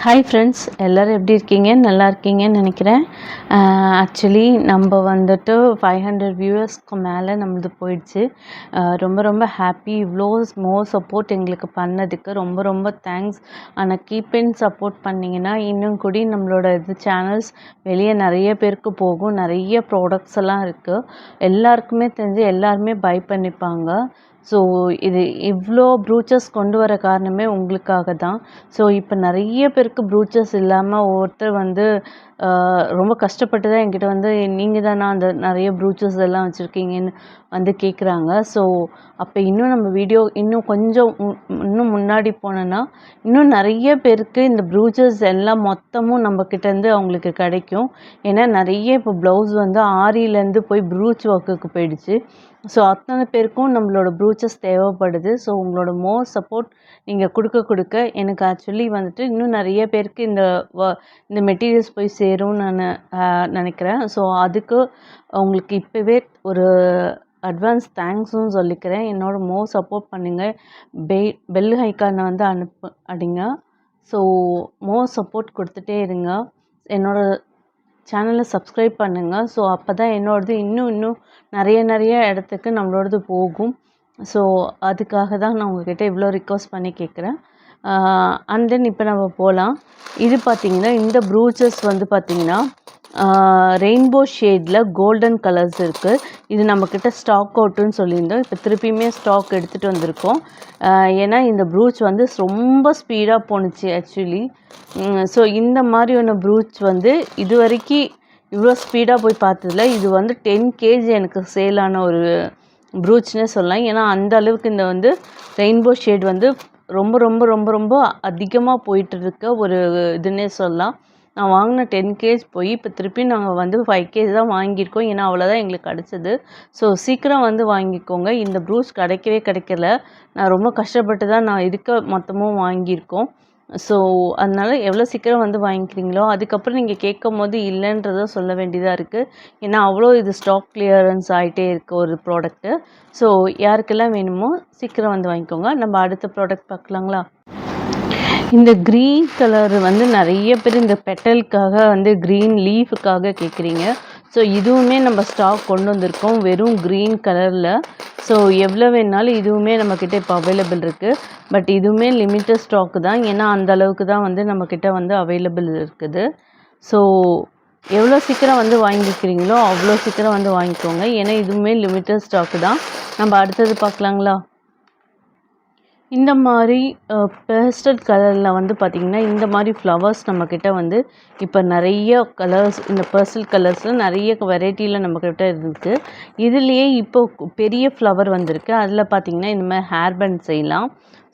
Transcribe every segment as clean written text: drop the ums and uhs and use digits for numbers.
Hi friends, எல்லோரும் எப்படி இருக்கீங்க? நல்லா இருக்கீங்கன்னு நினைக்கிறேன். ஆக்சுவலி நம்ம வந்துட்டு 500 வியூவர்ஸ்க்கு மேலே நம்மளது போயிடுச்சு. ரொம்ப ரொம்ப ஹாப்பி. இவ்வளோ சப்போர்ட் எங்களுக்கு பண்ணதுக்கு ரொம்ப ரொம்ப தேங்க்ஸ். ஆனால் கீப் அண்ட் சப்போர்ட் பண்ணிங்கன்னா இன்னும் கூடி நம்மளோட சேனல்ஸ் வெளியே நிறைய பேருக்கு போகும். நிறைய ப்ராடக்ட்ஸ் எல்லாம் இருக்குது. எல்லாருக்குமே தெரிஞ்சு எல்லாருமே பை பண்ணிப்பாங்க. ஸோ இது இவ்வளோ ப்ரூச்சஸ் கொண்டு வர காரணமே உங்களுக்காக தான். ஸோ இப்போ நிறைய பேருக்கு ப்ரூச்சஸ் இல்லாமல் ஒவ்வொருத்தர் வந்து ரொம்ப கஷ்டப்பட்டு தான் என்கிட்ட வந்து நீங்கள் தானா அந்த நிறைய ப்ரூச்சஸ் எல்லாம் வச்சுருக்கீங்கன்னு வந்து கேட்குறாங்க. ஸோ அப்போ இன்னும் நம்ம வீடியோ இன்னும் கொஞ்சம் இன்னும் முன்னாடி போனோன்னா இன்னும் நிறைய பேருக்கு இந்த ப்ரூச்சஸ் எல்லாம் மொத்தமும் நம்மக்கிட்டேருந்து அவங்களுக்கு கிடைக்கும். ஏன்னா நிறைய இப்போ ப்ளவுஸ் வந்து ஆரியிலேருந்து போய் ப்ரூச் ஒர்க்குக்கு போயிடுச்சு. ஸோ அத்தனை பேருக்கும் நம்மளோட ப்ரூச்சஸ் தேவைப்படுது. ஸோ உங்களோட மோர் சப்போர்ட் நீங்கள் கொடுக்க எனக்கு ஆக்சுவலி வந்துட்டு இன்னும் நிறைய பேருக்கு இந்த மெட்டீரியல்ஸ் போய் சேரும்னு நான் நினைக்கிறேன். ஸோ அதுக்கு உங்களுக்கு இப்போவே ஒரு அட்வான்ஸ் தேங்க்ஸும் சொல்லிக்கிறேன். என்னோட மோர் சப்போர்ட் பண்ணுங்கள். பெல் ஐக்கானை வந்து அடிங்க. ஸோ மோர் சப்போர்ட் கொடுத்துட்டே இருங்க. என்னோட சேனலை சப்ஸ்கிரைப் பண்ணுங்கள். ஸோ அப்போ தான் என்னோடது இன்னும் நிறைய இடத்துக்கு நம்மளோடது போகும். ஸோ அதுக்காக தான் நான் உங்கள்கிட்ட இவ்வளோ ரிக்வஸ்ட் பண்ணி கேட்குறேன். அண்ட் தென் இப்போ நம்ம போகலாம். இது பார்த்திங்கன்னா இந்த ப்ரூச்சஸ் வந்து பார்த்திங்கன்னா ரெயின்போ ஷேடில் கோல்டன் கலர்ஸ் இருக்குது. இது நம்மக்கிட்ட ஸ்டாக் அவுட்டுன்னு சொல்லியிருந்தோம். இப்போ திருப்பியுமே ஸ்டாக் எடுத்துகிட்டு வந்திருக்கோம். ஏன்னா இந்த ப்ரூச் வந்து ரொம்ப ஸ்பீடாக போணுச்சு ஆக்சுவலி. ஸோ இந்த மாதிரியான ப்ரூச் வந்து இது வரைக்கும் இவ்வளோ ஸ்பீடாக போய் பார்த்ததில்ல. இது வந்து 10 kg எனக்கு சேலான ஒரு ப்ரூச்னே சொல்லலாம். ஏன்னா அந்த அளவுக்கு இந்த வந்து ரெயின்போ ஷேட் வந்து ரொம்ப ரொம்ப ரொம்ப ரொம்ப அதிகமாக போயிட்டு இருக்க ஒரு இதுன்னே சொல்லலாம். நான் வாங்கின 10 kg போய் இப்போ திருப்பி நாங்கள் வந்து 5 kg தான் வாங்கியிருக்கோம். ஏன்னா அவ்வளோதான் எங்களுக்கு கிடச்சிது. ஸோ சீக்கிரம் வந்து வாங்கிக்கோங்க. இந்த ப்ரூச் கிடைக்கல. நான் ரொம்ப கஷ்டப்பட்டு தான் நான் இதுக்கு மொத்தமும் வாங்கியிருக்கோம். ஸோ அதனால் எவ்வளோ சீக்கிரம் வந்து வாங்கிக்கிறீங்களோ அதுக்கப்புறம் நீங்கள் கேட்கும்போது இல்லைன்றதை சொல்ல வேண்டியதாக இருக்குது. ஏன்னா அவ்வளோ இது ஸ்டாக் கிளியரன்ஸ் ஆகிட்டே இருக்குது ஒரு ப்ராடக்ட்டு. ஸோ யாருக்கெல்லாம் வேணுமோ சீக்கிரம் வந்து வாங்கிக்கோங்க. நம்ம அடுத்த ப்ராடக்ட் பார்க்கலாங்களா? இந்த க்ரீன் கலர் வந்து நிறைய பேர் இந்த பெட்டலுக்காக வந்து க்ரீன் லீஃபுக்காக கேட்குறீங்க. ஸோ இதுவுமே நம்ம ஸ்டாக் கொண்டு வந்திருக்கோம் வெறும் க்ரீன் கலரில். ஸோ எவ்வளோ வேணாலும் இதுவுமே நம்மக்கிட்ட இப்போ அவைலபிள் இருக்குது. பட் இதுவுமே லிமிட்டட் ஸ்டாக்கு தான். ஏன்னா அந்த அளவுக்கு தான் வந்து நம்மக்கிட்ட வந்து அவைலபிள் இருக்குது. ஸோ எவ்வளோ சீக்கிரம் வந்து வாங்கிக்கிறீங்களோ அவ்வளோ சீக்கிரம் வந்து வாங்கிக்கோங்க. ஏன்னா இதுவுமே லிமிட்டட் ஸ்டாக்கு தான். நம்ம அடுத்தது பார்க்கலாங்களா? இந்த மாதிரி பேஸ்டல் கலரில் வந்து பார்த்திங்கன்னா இந்த மாதிரி ஃப்ளவர்ஸ் நம்மக்கிட்ட வந்து இப்போ நிறைய கலர்ஸ் இந்த பேஸ்டல் கலர்ஸில் நிறைய வெரைட்டியில் நம்மக்கிட்ட இருக்குது. இதுலேயே இப்போ பெரிய ஃப்ளவர் வந்திருக்கு. அதில் பார்த்திங்கன்னா இந்த மாதிரி ஹேர்பேண்ட் செய்யலாம்.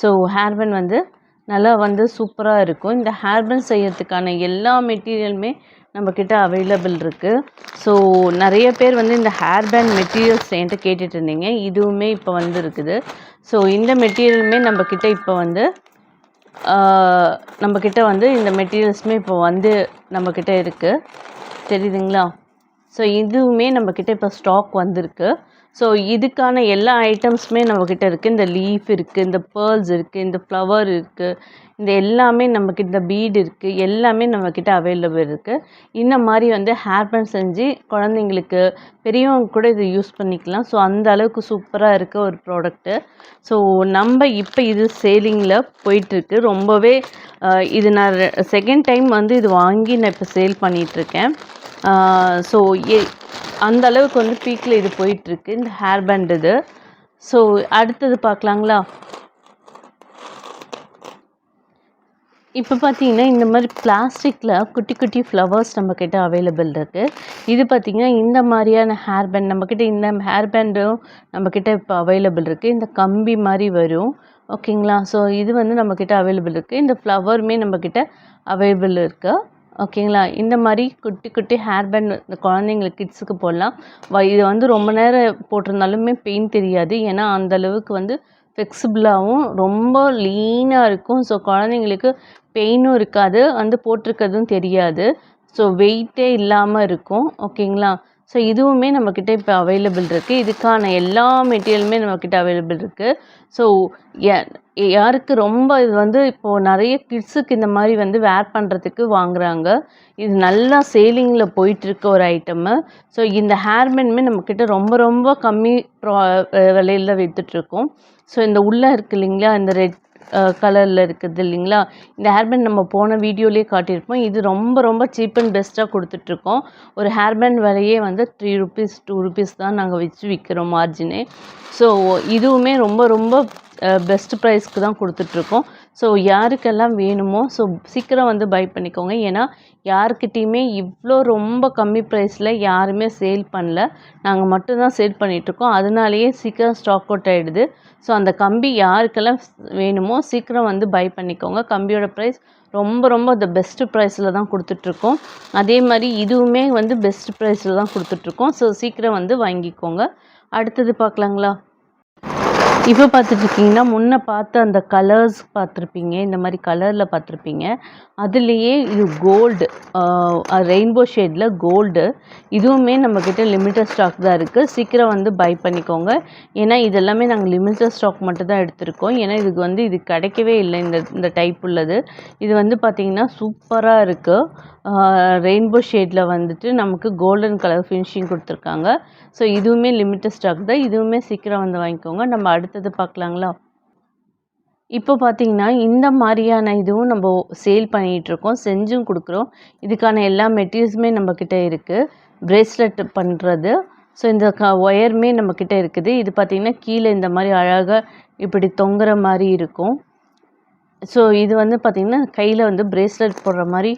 ஸோ ஹேர்பேண்ட் வந்து நல்லா வந்து சூப்பராக இருக்கும். இந்த ஹேர்பேண்ட் செய்யறதுக்கான எல்லா மெட்டீரியலுமே நம்மக்கிட்ட அவைலபிள் இருக்குது. ஸோ நிறைய பேர் வந்து இந்த ஹேர்பேண்ட் மெட்டீரியல்ஸ் என்கிட்ட கேட்டுட்டு இருந்தீங்க. இதுவுமே இப்போ வந்து இருக்குது. ஸோ இந்த மெட்டீரியலுமே நம்மக்கிட்ட இப்போ வந்து நம்மக்கிட்ட வந்து இந்த மெட்டீரியல்ஸுமே இப்போ வந்து நம்மக்கிட்ட இருக்குது. தெரியுதுங்களா? ஸோ இதுவுமே நம்மக்கிட்ட இப்போ ஸ்டாக் வந்திருக்கு. ஸோ இதுக்கான எல்லா ஐட்டம்ஸுமே நம்மக்கிட்ட இருக்குது. இந்த லீஃப் இருக்குது, இந்த பேர்ல்ஸ் இருக்குது, இந்த ஃப்ளவர் இருக்குது, இந்த எல்லாமே நம்மக்கிட்ட இந்த பீட் இருக்குது, எல்லாமே நம்மக்கிட்ட அவைலபிள் இருக்குது. இந்த மாதிரி வந்து ஹேர்பேண்ட் செஞ்சு குழந்தைங்களுக்கு பெரியவங்க கூட இது யூஸ் பண்ணிக்கலாம். ஸோ அந்த அளவுக்கு சூப்பராக இருக்க ஒரு ப்ராடக்ட்டு. ஸோ நம்ம இப்போ இது சேலிங்கில் போயிட்டுருக்கு. ரொம்பவே இது நான் செகண்ட் டைம் வந்து இது வாங்கி நான் இப்போ சேல் பண்ணிகிட்ருக்கேன். ஸோ அந்த அளவுக்கு வந்து பீக்கில் இது போயிட்டுருக்கு இந்த ஹேர்பேண்ட் இது. ஸோ அடுத்தது பார்க்கலாங்களா? இப்போ பார்த்தீங்கன்னா இந்த மாதிரி பிளாஸ்டிக்கில் குட்டி குட்டி ஃப்ளவர்ஸ் நம்மக்கிட்ட அவைலபிள் இருக்குது. இது பார்த்திங்கன்னா இந்த மாதிரியான ஹேர்பேண்ட் நம்மக்கிட்ட இந்த ஹேர்பேண்டும் நம்மக்கிட்ட இப்போ அவைலபிள் இருக்குது. இந்த கம்பி மாதிரி வரும். ஓகேங்களா? ஸோ இது வந்து நம்மக்கிட்ட அவைலபிள் இருக்குது. இந்த ஃப்ளவருமே நம்மக்கிட்ட அவைலபிள் இருக்குது. ஓகேங்களா? இந்த மாதிரி குட்டி குட்டி ஹேர்பேண்ட் இந்த குழந்தைங்களுக்கு கிட்ஸுக்கு போடலாம். இது வந்து ரொம்ப நேரம் போட்டிருந்தாலுமே பெயின் தெரியாது. ஏன்னா அந்தளவுக்கு வந்து ஃப்ளெக்சிபிளாகவும் ரொம்ப லீனாக இருக்கும். ஸோ குழந்தைங்களுக்கு பெயினும் இருக்காது, வந்து போட்டிருக்கிறதும் தெரியாது. ஸோ வெயிட்டே இல்லாமல் இருக்கும். ஓகேங்களா? ஸோ இதுவுமே நம்மக்கிட்ட இப்போ அவைலபிள் இருக்குது. இதுக்கான எல்லா மெட்டீரியலுமே நம்மக்கிட்ட அவைலபிள் இருக்குது. ஸோ யாருக்கு ரொம்ப இது வந்து இப்போது நிறைய கிட்ஸுக்கு இந்த மாதிரி வந்து வேர் பண்ணுறதுக்கு வாங்குறாங்க. இது நல்லா சேலிங்கில் போயிட்டுருக்க ஒரு ஐட்டமு. ஸோ இந்த ஹேர்பேண்டுமே நம்மக்கிட்ட ரொம்ப ரொம்ப கம்மி விலையில விற்றுட்ருக்கோம். ஸோ இந்த உள்ளே இருக்குது இல்லைங்களா, இந்த ரெட் கலரில் இருக்குது இல்லைங்களா, இந்த ஹேர்பேண்ட் நம்ம போன வீடியோலேயே காட்டியிருப்போம். இது ரொம்ப ரொம்ப சீப் அண்ட் பெஸ்ட்டாக கொடுத்துட்ருக்கோம். ஒரு ஹேர்பேண்ட் விலையே வந்து 3 ருபீஸ் 2 ருபீஸ் தான் நாங்கள் வச்சு விற்கிறோம் மார்ஜினே. ஸோ இதுவுமே ரொம்ப ரொம்ப பெஸ்ட் ப்ரைஸ்க்கு தான் கொடுத்துட்ருக்கோம். ஸோ யாருக்கெல்லாம் வேணுமோ ஸோ சீக்கிரம் வந்து பை பண்ணிக்கோங்க. ஏன்னா யாருக்கிட்டேயுமே இவ்வளோ ரொம்ப கம்மி ப்ரைஸில் யாருமே சேல் பண்ணல. நாங்கள் மட்டும்தான் சேல் பண்ணிகிட்ருக்கோம். அதனாலேயே சீக்கிரம் ஸ்டாக் அவுட் ஆகிடுது. ஸோ அந்த கம்பி யாருக்கெல்லாம் வேணுமோ சீக்கிரம் வந்து பை பண்ணிக்கோங்க. கம்பியோட ப்ரைஸ் ரொம்ப ரொம்ப த பெஸ்ட்டு ப்ரைஸில் தான் கொடுத்துட்ருக்கோம். அதே மாதிரி இதுவுமே வந்து பெஸ்ட் ப்ரைஸில் தான் கொடுத்துட்ருக்கோம். ஸோ சீக்கிரம் வந்து வாங்கிக்கோங்க. அடுத்தது பார்க்கலாங்களா? இப்போ பார்த்துட்ருக்கீங்கன்னா முன்ன பார்த்த அந்த கலர்ஸ் பார்த்துருப்பீங்க. இந்த மாதிரி கலரில் பார்த்துருப்பீங்க. அதுலேயே இது கோல்டு, ரெயின்போ ஷேடில் கோல்டு. இதுவுமே நம்மக்கிட்ட லிமிட்டட் ஸ்டாக் தான் இருக்குது. சீக்கிரம் வந்து பை பண்ணிக்கோங்க. ஏன்னா இதெல்லாமே நாங்கள் லிமிட்டட் ஸ்டாக் மட்டும் தான் எடுத்திருக்கோம். ஏன்னா இதுக்கு வந்து இது கிடைக்கவே இல்லை இந்த டைப் உள்ளது. இது வந்து பார்த்திங்கன்னா சூப்பராக இருக்குது. ரெயின்போ ஷேடில் வந்துட்டு நமக்கு கோல்டன் கலர் ஃபினிஷிங் கொடுத்துருக்காங்க. ஸோ இதுவுமே லிமிட்டட் ஸ்டாக் தான். இதுவுமே சீக்கிரம் வந்து வாங்கிக்கோங்க. நம்ம அடுத்தது பார்க்கலாங்களா? இப்போ பார்த்தீங்கன்னா இந்த மாதிரியான இதுவும் நம்ம சேல் பண்ணிகிட்ருக்கோம், செஞ்சும் கொடுக்குறோம். இதுக்கான எல்லா மெட்டீரியல்ஸுமே நம்மக்கிட்ட இருக்குது. பிரேஸ்லெட் பண்ணுறது. ஸோ இந்த ஒயருமே நம்மக்கிட்ட இருக்குது. இது பார்த்திங்கன்னா கீழே இந்த மாதிரி அழகாக இப்படி தொங்குற மாதிரி இருக்கும். ஸோ இது வந்து பார்த்திங்கன்னா கையில் வந்து பிரேஸ்லெட் போடுற மாதிரி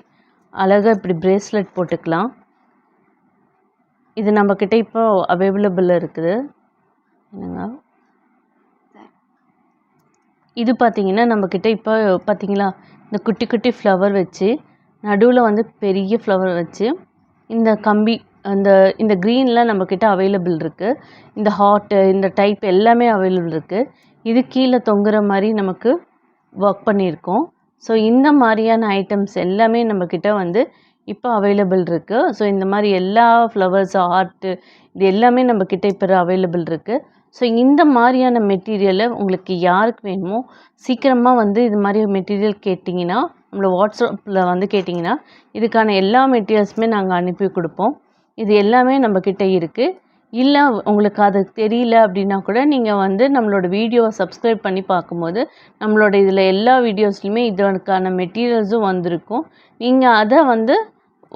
அழகாக இப்படி பிரேஸ்லெட் போட்டுக்கலாம். இது நம்மக்கிட்ட இப்போ அவைலபிள் இருக்குது. என்னங்க இது பார்த்திங்கன்னா நம்மக்கிட்ட இப்போ பார்த்திங்களா, இந்த குட்டி குட்டி ஃப்ளவர் வச்சு நடுவில் வந்து பெரிய ஃப்ளவர் வச்சு இந்த கம்பி இந்த க்ரீனில் நம்மக்கிட்ட அவைலபிள் இருக்குது. இந்த ஹார்ட்டு இந்த டைப் எல்லாமே அவைலபிள் இருக்குது. இது கீழே தொங்குற மாதிரி நமக்கு ஒர்க் பண்ணியிருக்கோம். ஸோ இந்த மாதிரியான ஐட்டம்ஸ் எல்லாமே நம்மக்கிட்ட வந்து இப்போ அவைலபிள் இருக்குது. ஸோ இந்த மாதிரி எல்லா ஃப்ளவர்ஸ், ஹார்ட்டு இது எல்லாமே நம்மக்கிட்ட இப்போ அவைலபிள் இருக்குது. ஸோ இந்த மாதிரியான மெட்டீரியலை உங்களுக்கு யாருக்கு வேணுமோ சீக்கிரமாக வந்து இது மாதிரி மெட்டீரியல் கேட்டிங்கன்னா நம்மளை வாட்ஸ்அப்பில் வந்து கேட்டிங்கன்னா இதுக்கான எல்லா மெட்டீரியல்ஸுமே நாங்கள் அனுப்பி கொடுப்போம். இது எல்லாமே நம்மக்கிட்ட இருக்குது. இல்லை உங்களுக்கு அது தெரியல அப்படின்னா கூட நீங்கள் வந்து நம்மளோட வீடியோவை சப்ஸ்கிரைப் பண்ணி பார்க்கும்போது நம்மளோட இதில் எல்லா வீடியோஸ்லையுமே இதற்கான மெட்டீரியல்ஸும் வந்திருக்கும். நீங்கள் அதை வந்து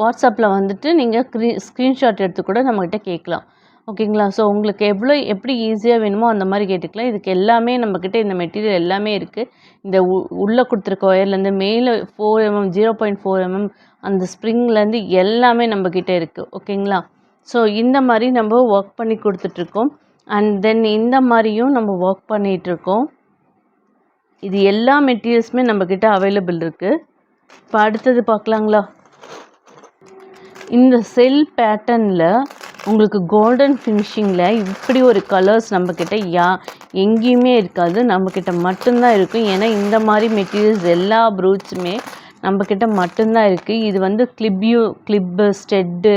வாட்ஸ்அப்பில் வந்துட்டு நீங்கள் ஸ்க்ரீன்ஷாட் எடுத்து கூட நம்மக்கிட்ட கேட்கலாம். ஓகேங்களா? ஸோ உங்களுக்கு எப்படி ஈஸியாக வேணுமோ அந்த மாதிரி கேட்டுக்கலாம். இதுக்கு எல்லாமே நம்மக்கிட்ட இந்த மெட்டீரியல் எல்லாமே இருக்குது. இந்த உள்ளே கொடுத்துருக்க ஒயர்லேருந்து மேலே 4 mm 0.4 mm அந்த ஸ்ப்ரிங்லேருந்து எல்லாமே நம்மக்கிட்ட இருக்குது. ஓகேங்களா? ஸோ இந்த மாதிரி நம்ம ஒர்க் பண்ணி கொடுத்துட்ருக்கோம். அண்ட் தென் இந்த மாதிரியும் நம்ம ஒர்க் பண்ணிகிட்ருக்கோம். இது எல்லா மெட்டீரியல்ஸுமே நம்மக்கிட்ட அவைலபிள் இருக்குது. இப்போ அடுத்தது பார்க்கலாங்களா? இந்த செல் பேட்டர்னில் உங்களுக்கு கோல்டன் ஃபினிஷிங்கில் இப்படி ஒரு கலர்ஸ் நம்மக்கிட்ட எங்கேயுமே இருக்காது. நம்மக்கிட்ட மட்டும்தான் இருக்கும். ஏன்னா இந்த மாதிரி மெட்டீரியல்ஸ் எல்லா ப்ரூட்ஸுமே நம்மக்கிட்ட மட்டும்தான் இருக்குது. இது வந்து கிளிப்பு, ஸ்டெட்டு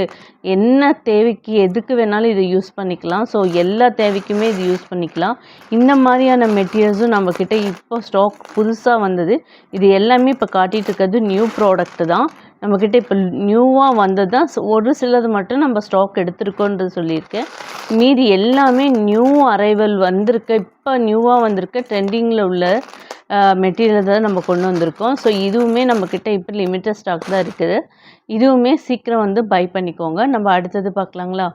என்ன தேவைக்கு எதுக்கு வேணாலும் இதை யூஸ் பண்ணிக்கலாம். ஸோ எல்லா தேவைக்குமே இது யூஸ் பண்ணிக்கலாம். இந்த மாதிரியான மெட்டீரியல்ஸும் நம்மக்கிட்ட இப்போ ஸ்டாக் புதுசாக வந்தது. இது எல்லாமே இப்போ காட்டிகிட்டு இருக்கிறது நியூ ப்ராடக்ட்டு தான். நம்மக்கிட்ட இப்போ நியூவாக வந்தது தான். ஒரு சிலது மட்டும் நம்ம ஸ்டாக் எடுத்துருக்கோன்றது சொல்லியிருக்கேன். மீதி எல்லாமே நியூ அரைவல் வந்திருக்க, இப்போ நியூவாக வந்திருக்க ட்ரெண்டிங்கில் உள்ள மெட்டீரியல் தான் நம்ம கொண்டு வந்திருக்கோம். ஸோ இதுவுமே நம்மக்கிட்ட இப்போ லிமிட்டட் ஸ்டாக் தான் இருக்குது. இதுவுமே சீக்கிரம் வந்து பை பண்ணிக்கோங்க. நம்ம அடுத்தது பார்க்கலாங்களா?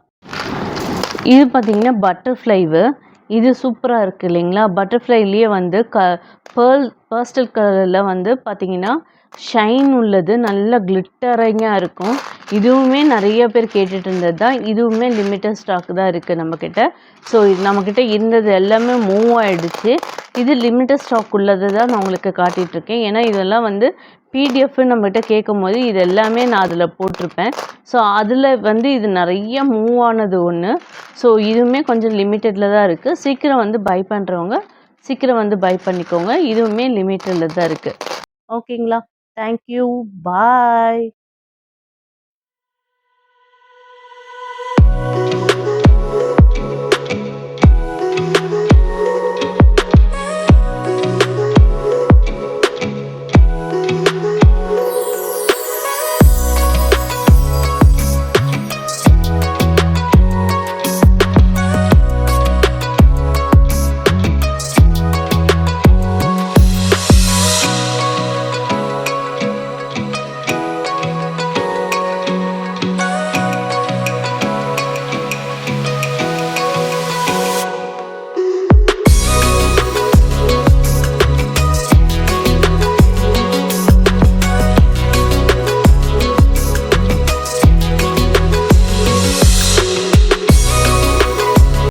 இது பார்த்திங்கன்னா பட்டர்ஃப்ளைவு. இது சூப்பராக இருக்குது இல்லைங்களா? பட்டர்ஃப்ளைலேயே வந்து பேஸ்டல் கலரில் வந்து பார்த்திங்கன்னா ஷைன் உள்ளது, நல்ல கிளிட்டரிங்காக இருக்கும். இதுவுமே நிறைய பேர் கேட்டுட்டு இருந்தது தான். இதுவுமே லிமிட்டட் ஸ்டாக் தான் இருக்குது நம்மக்கிட்ட. ஸோ இது நம்மக்கிட்ட இருந்தது எல்லாமே மூவ் ஆகிடுச்சு. இது லிமிட்டட் ஸ்டாக் உள்ளது தான் நான் உங்களுக்கு காட்டிகிட்ருக்கேன். ஏன்னா இதெல்லாம் வந்து பிடிஎஃப்னு நம்மகிட்ட கேட்கும் போது இது எல்லாமே நான் அதில் போட்டிருப்பேன். ஸோ அதில் வந்து இது நிறைய மூவ் ஆனது ஒன்று. ஸோ இதுவுமே கொஞ்சம் லிமிட்டடில் தான் இருக்குது. சீக்கிரம் வந்து பை பண்ணுறவங்க சீக்கிரம் வந்து பை பண்ணிக்கோங்க. இதுவுமே லிமிட்டடில் தான் இருக்குது. ஓகேங்களா? தேங்க்யூ. பாய்.